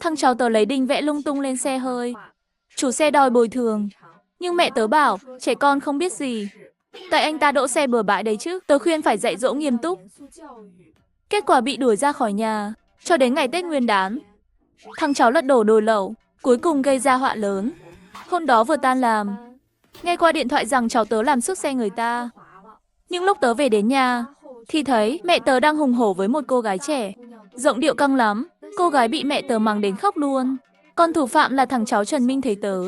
Thằng cháu tớ lấy đinh vẽ lung tung lên xe hơi. Chủ xe đòi bồi thường. Nhưng mẹ tớ bảo, trẻ con không biết gì. Tại anh ta đỗ xe bừa bãi đấy chứ. Tớ khuyên phải dạy dỗ nghiêm túc. Kết quả bị đuổi ra khỏi nhà. Cho đến ngày Tết Nguyên đán, thằng cháu lật đổ đồi lẩu, cuối cùng gây ra họa lớn. Hôm đó vừa tan làm, nghe qua điện thoại rằng cháu tớ làm xước xe người ta. Nhưng lúc tớ về đến nhà, thì thấy mẹ tớ đang hùng hổ với một cô gái trẻ. Giọng điệu căng lắm, cô gái bị mẹ tớ mắng đến khóc luôn. Còn thủ phạm là thằng cháu Trần Minh thấy tớ,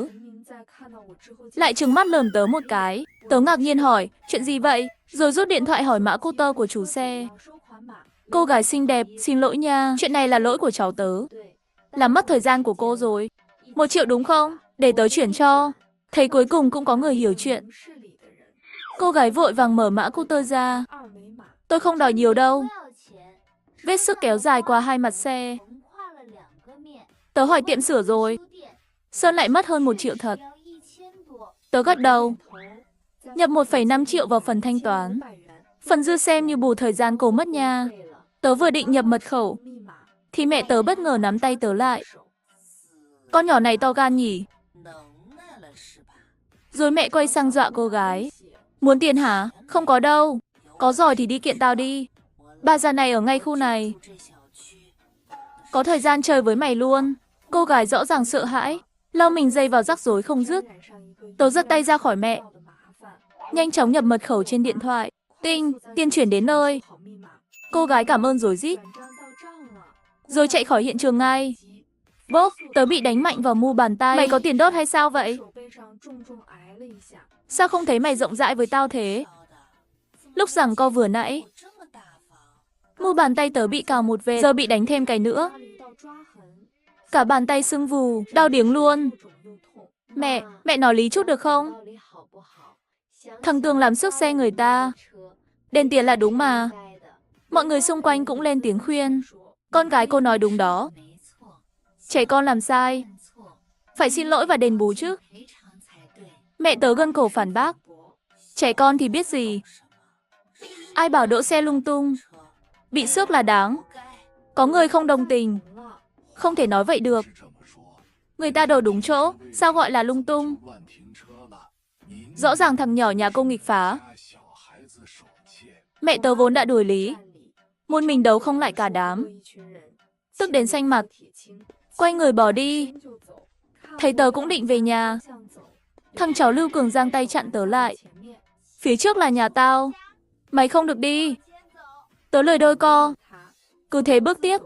lại trừng mắt lườm tớ một cái. Tớ ngạc nhiên hỏi, chuyện gì vậy? Rồi rút điện thoại hỏi mã cô tơ của chủ xe. Cô gái xinh đẹp, xin lỗi nha, chuyện này là lỗi của cháu tớ. Làm mất thời gian của cô rồi. 1 triệu đúng không? Để tớ chuyển cho. Thấy cuối cùng cũng có người hiểu chuyện. Cô gái vội vàng mở mã cô tơ ra. Tôi không đòi nhiều đâu. Vết xước kéo dài qua 2 mặt xe. Tớ hỏi tiệm sửa rồi. Sơn lại mất hơn 1 triệu thật. Tớ gật đầu. Nhập 1,5 triệu vào phần thanh toán. Phần dư xem như bù thời gian cô mất nha. Tớ vừa định nhập mật khẩu, thì mẹ tớ bất ngờ nắm tay tớ lại. Con nhỏ này to gan nhỉ? Rồi mẹ quay sang dọa cô gái. Muốn tiền hả? Không có đâu. Có giỏi thì đi kiện tao đi. Bà già này ở ngay khu này. Có thời gian chơi với mày luôn. Cô gái rõ ràng sợ hãi, lau mình dây vào rắc rối không dứt. Tớ giật tay ra khỏi mẹ, nhanh chóng nhập mật khẩu trên điện thoại. Tinh, tiền chuyển đến nơi. Cô gái cảm ơn rối rít, rồi chạy khỏi hiện trường ngay. Bốp, tớ bị đánh mạnh vào mu bàn tay. Mày có tiền đốt hay sao vậy? Sao không thấy mày rộng rãi với tao thế? Lúc giằng co vừa nãy, mu bàn tay tớ bị cào một vệt, giờ bị đánh thêm cái nữa. Cả bàn tay sưng vù, đau điếng luôn. Mẹ nói lý chút được không? Thằng Tường làm xước xe người ta. Đền tiền là đúng mà. Mọi người xung quanh cũng lên tiếng khuyên. Con gái cô nói đúng đó. Trẻ con làm sai, phải xin lỗi và đền bù chứ. Mẹ tớ gân cổ phản bác. Trẻ con thì biết gì. Ai bảo đỗ xe lung tung, bị xước là đáng. Có người không đồng tình. Không thể nói vậy được. Người ta đổ đúng chỗ, sao gọi là lung tung? Rõ ràng thằng nhỏ nhà cô nghịch phá. Mẹ tớ vốn đã đuổi lý, một mình đấu không lại cả đám. Tức đến xanh mặt, quay người bỏ đi. Thấy tớ cũng định về nhà, thằng cháu Lưu Cường giang tay chặn tớ lại. Phía trước là nhà tao, mày không được đi. Tớ lời đôi co, cứ thế bước tiếp.